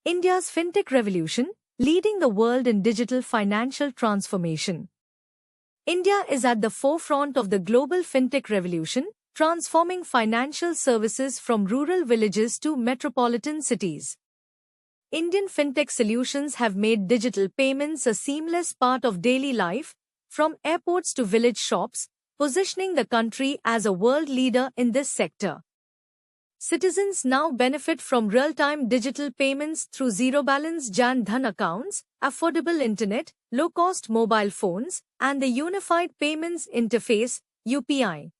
India's fintech revolution, leading the world in digital financial transformation. India is at the forefront of the global fintech revolution, transforming financial services from rural villages to metropolitan cities. Indian fintech solutions have made digital payments a seamless part of daily life, from airports to village shops, positioning the country as a world leader in this sector. Citizens now benefit from real-time digital payments through zero-balance Jan Dhan accounts, affordable internet, low-cost mobile phones, and the Unified Payments Interface (UPI).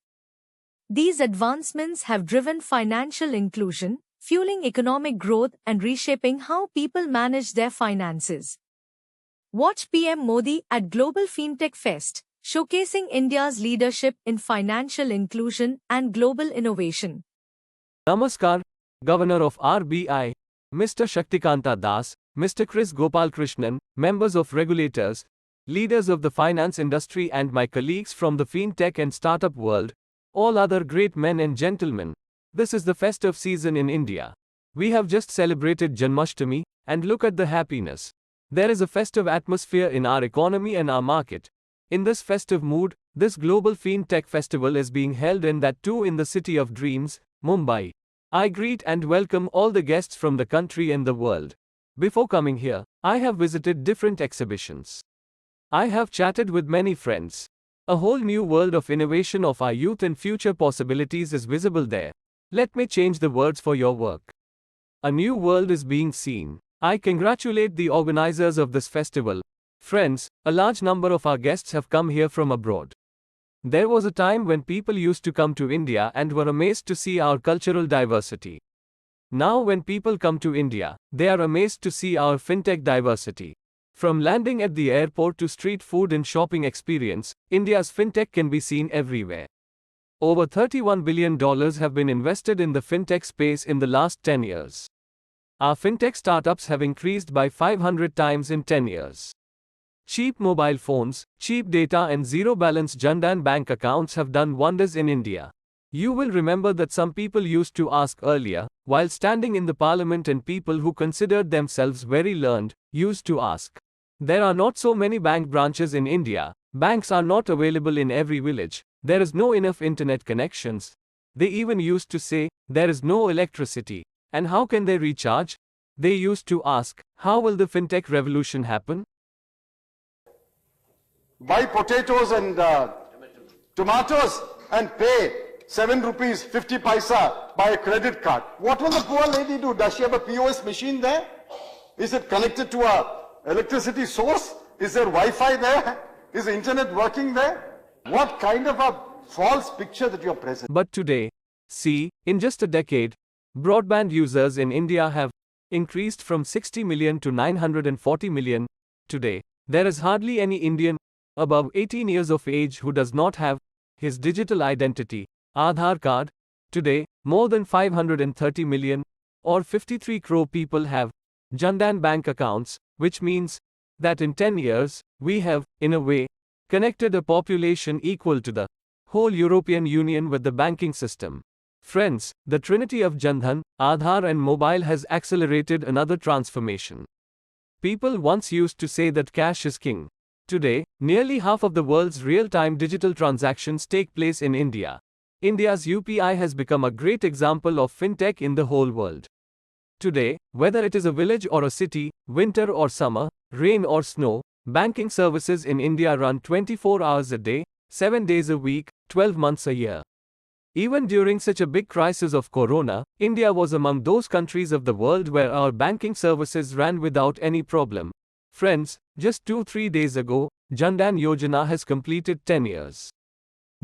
These advancements have driven financial inclusion, fueling economic growth and reshaping how people manage their finances. Watch PM Modi at Global Fintech Fest, showcasing India's leadership in financial inclusion and global innovation. Namaskar, Governor of RBI, Mr. Shaktikanta Das, Mr. Chris Gopalkrishnan, members of regulators, leaders of the finance industry and my colleagues from the fintech and startup world, all other great men and gentlemen. This is the festive season in India. We have just celebrated Janmashtami, and look at the happiness. There is a festive atmosphere in our economy and our market. In this festive mood, this global fintech festival is being held, and that too in the city of dreams, Mumbai. I greet and welcome all the guests from the country and the world. Before coming here, I have visited different exhibitions. I have chatted with many friends. A whole new world of innovation of our youth and future possibilities is visible there. Let me change the words for your work. A new world is being seen. I congratulate the organizers of this festival. Friends, a large number of our guests have come here from abroad. There was a time when people used to come to India and were amazed to see our cultural diversity. Now when people come to India, they are amazed to see our fintech diversity. From landing at the airport to street food and shopping experience, India's fintech can be seen everywhere. Over $31 billion have been invested in the fintech space in the last 10 years. Our fintech startups have increased by 500 times in 10 years. Cheap mobile phones, cheap data and zero-balance Jan Dhan bank accounts have done wonders in India. You will remember that some people used to ask earlier, while standing in the parliament, and people who considered themselves very learned, used to ask. There are not so many bank branches in India, banks are not available in every village, there is no enough internet connections. They even used to say, there is no electricity, and how can they recharge? They used to ask, how will the fintech revolution happen? Buy potatoes and tomatoes and pay 7 rupees 50 paisa by a credit card. What will the poor lady do? Does she have a POS machine there? Is it connected to a electricity source? Is there Wi-Fi there? Is the internet working there? What kind of a false picture that you are presenting? But today, see, in just a decade, broadband users in India have increased from 60 million to 940 million. Today, there is hardly any Indian above 18 years of age who does not have his digital identity, Aadhaar card. Today, more than 530 million, or 53 crore people have Jan Dhan bank accounts, which means that in 10 years, we have, in a way, connected a population equal to the whole European Union with the banking system. Friends, the trinity of Jan Dhan, Aadhaar and mobile has accelerated another transformation. People once used to say that cash is king. Today, nearly half of the world's real-time digital transactions take place in India. India's UPI has become a great example of fintech in the whole world. Today, whether it is a village or a city, winter or summer, rain or snow, banking services in India run 24 hours a day, 7 days a week, 12 months a year. Even during such a big crisis of Corona, India was among those countries of the world where our banking services ran without any problem. Friends, just 2-3 days ago, Jan Dhan Yojana has completed 10 years.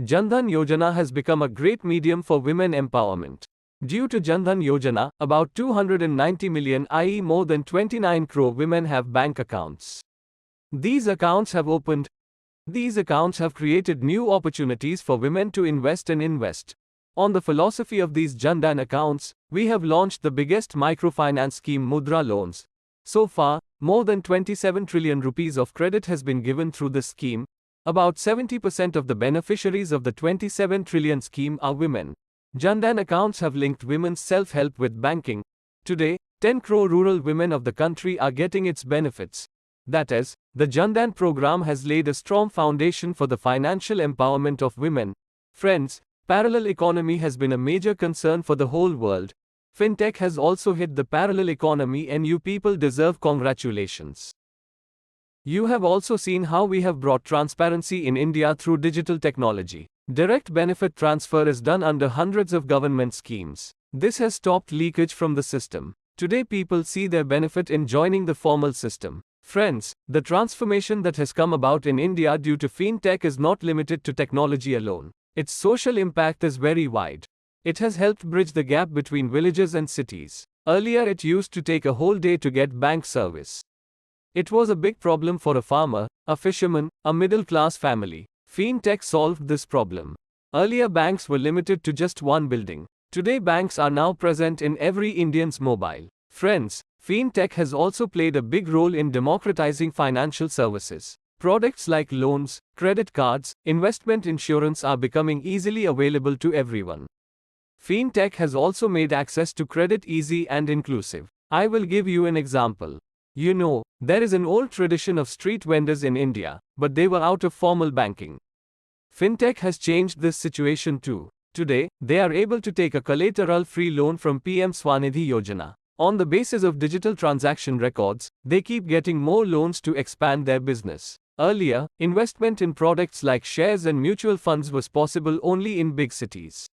Jan Dhan Yojana has become a great medium for women empowerment. Due to Jan Dhan Yojana, about 290 million, i.e. more than 29 crore women have bank accounts. These accounts have created new opportunities for women to invest and invest. On the philosophy of these Jan Dhan accounts, we have launched the biggest microfinance scheme, Mudra loans. So far, more than 27 trillion rupees of credit has been given through this scheme. About 70% of the beneficiaries of the 27 trillion scheme are women. Jan Dhan accounts have linked women's self-help with banking. Today, 10 crore rural women of the country are getting its benefits. That is, the Jan Dhan program has laid a strong foundation for the financial empowerment of women. Friends, parallel economy has been a major concern for the whole world. Fintech has also hit the parallel economy, and you people deserve congratulations. You have also seen how we have brought transparency in India through digital technology. Direct benefit transfer is done under hundreds of government schemes. This has stopped leakage from the system. Today people see their benefit in joining the formal system. Friends, the transformation that has come about in India due to fintech is not limited to technology alone. Its social impact is very wide. It has helped bridge the gap between villages and cities. Earlier it used to take a whole day to get bank service. It was a big problem for a farmer, a fisherman, a middle-class family. Fintech solved this problem. Earlier banks were limited to just one building. Today banks are now present in every Indian's mobile. Friends, Fintech has also played a big role in democratizing financial services. Products like loans, credit cards, investment insurance are becoming easily available to everyone. Fintech has also made access to credit easy and inclusive. I will give you an example. You know, there is an old tradition of street vendors in India, but they were out of formal banking. Fintech has changed this situation too. Today, they are able to take a collateral-free loan from PM Swanidhi Yojana. On the basis of digital transaction records, they keep getting more loans to expand their business. Earlier, investment in products like shares and mutual funds was possible only in big cities.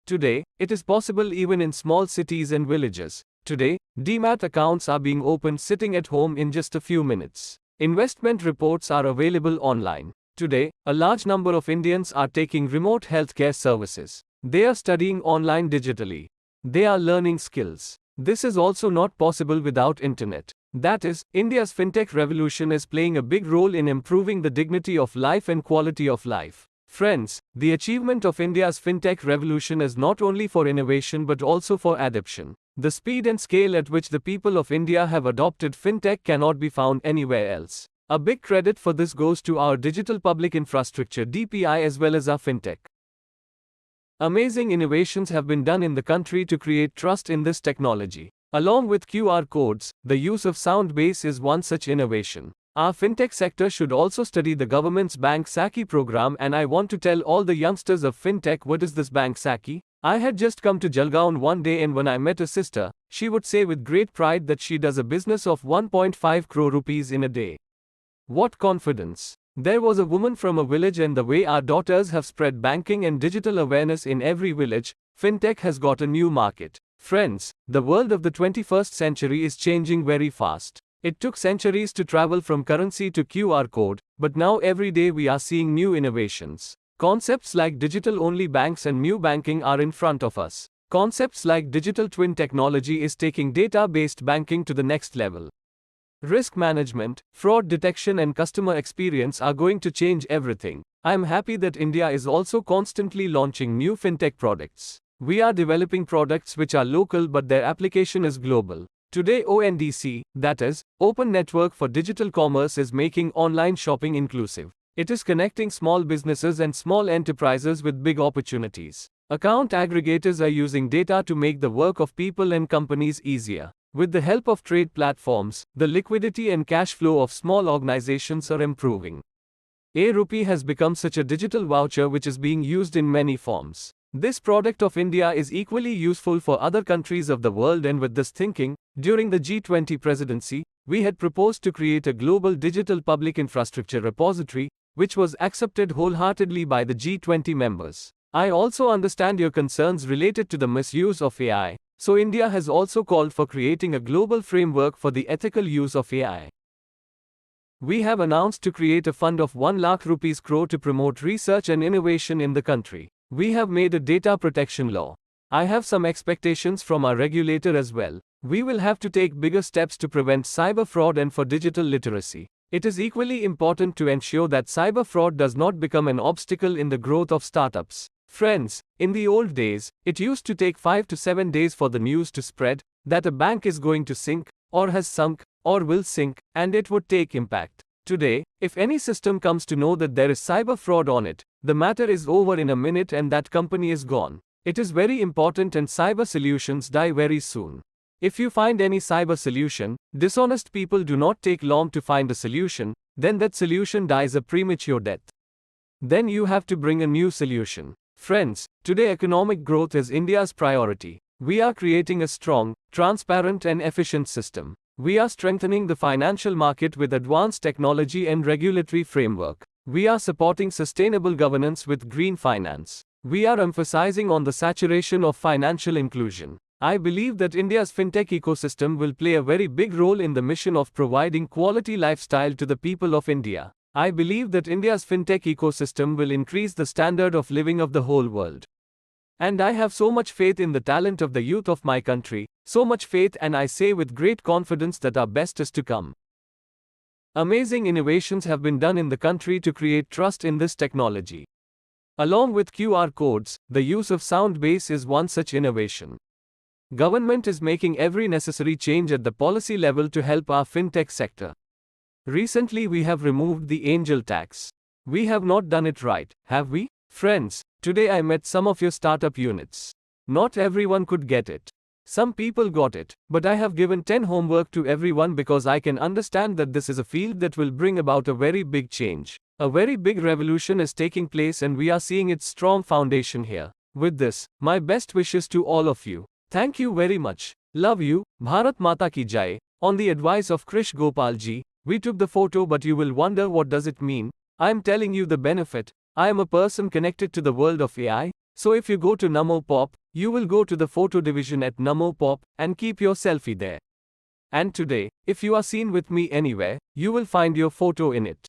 Today, it is possible even in small cities and villages. Today, Demat accounts are being opened sitting at home in just a few minutes. Investment reports are available online. Today, a large number of Indians are taking remote healthcare services. They are studying online digitally. They are learning skills. This is also not possible without internet. That is, India's fintech revolution is playing a big role in improving the dignity of life and quality of life. Friends, the achievement of India's fintech revolution is not only for innovation but also for adoption. The speed and scale at which the people of India have adopted fintech cannot be found anywhere else. A big credit for this goes to our digital public infrastructure (DPI) as well as our fintech. Amazing innovations have been done in the country to create trust in this technology. Along with QR codes, the use of Soundbase is one such innovation. Our fintech sector should also study the government's Bank Saki program, and I want to tell all the youngsters of fintech what is this Bank Saki. I had just come to Jalgaon one day, and when I met a sister, she would say with great pride that she does a business of 1.5 crore rupees in a day. What confidence! There was a woman from a village, and the way our daughters have spread banking and digital awareness in every village, fintech has got a new market. Friends, the world of the 21st century is changing very fast. It took centuries to travel from currency to QR code, but now every day we are seeing new innovations. Concepts like digital-only banks and new banking are in front of us. Concepts like digital twin technology is taking data-based banking to the next level. Risk management, fraud detection and customer experience are going to change everything. I am happy that India is also constantly launching new fintech products. We are developing products which are local but their application is global. Today ONDC, that is, Open Network for Digital Commerce, is making online shopping inclusive. It is connecting small businesses and small enterprises with big opportunities. Account aggregators are using data to make the work of people and companies easier. With the help of trade platforms, the liquidity and cash flow of small organizations are improving. A-Rupee has become such a digital voucher which is being used in many forms. This product of India is equally useful for other countries of the world, and with this thinking, during the G20 presidency, we had proposed to create a global digital public infrastructure repository, which was accepted wholeheartedly by the G20 members. I also understand your concerns related to the misuse of AI, so India has also called for creating a global framework for the ethical use of AI. We have announced to create a fund of 1 lakh rupees crore to promote research and innovation in the country. We have made a data protection law. I have some expectations from our regulator as well. We will have to take bigger steps to prevent cyber fraud and for digital literacy. It is equally important to ensure that cyber fraud does not become an obstacle in the growth of startups. Friends, in the old days, it used to take 5 to 7 days for the news to spread that a bank is going to sink, or has sunk, or will sink, and it would take impact. Today, if any system comes to know that there is cyber fraud on it, the matter is over in a minute and that company is gone. It is very important, and cyber solutions die very soon. If you find any cyber solution, dishonest people do not take long to find a solution, then that solution dies a premature death. Then you have to bring a new solution. Friends, today economic growth is India's priority. We are creating a strong, transparent and efficient system. We are strengthening the financial market with advanced technology and regulatory framework. We are supporting sustainable governance with green finance. We are emphasizing on the saturation of financial inclusion. I believe that India's fintech ecosystem will play a very big role in the mission of providing quality lifestyle to the people of India. I believe that India's fintech ecosystem will increase the standard of living of the whole world. And I have so much faith in the talent of the youth of my country, so much faith, and I say with great confidence that our best is to come. Amazing innovations have been done in the country to create trust in this technology. Along with QR codes, the use of sound base is one such innovation. Government is making every necessary change at the policy level to help our fintech sector. Recently we have removed the angel tax. We have not done it right, have we? Friends, today I met some of your startup units. Not everyone could get it. Some people got it, but I have given 10 homework to everyone because I can understand that this is a field that will bring about a very big change. A very big revolution is taking place and we are seeing its strong foundation here. With this, my best wishes to all of you. Thank you very much. Love you. Bharat Mata ki Jai. On the advice of Krish Gopal ji, we took the photo, but you will wonder what does it mean. I am telling you the benefit. I am a person connected to the world of AI. So if you go to Namo Pop, you will go to the photo division at Namo Pop and keep your selfie there. And today, if you are seen with me anywhere, you will find your photo in it.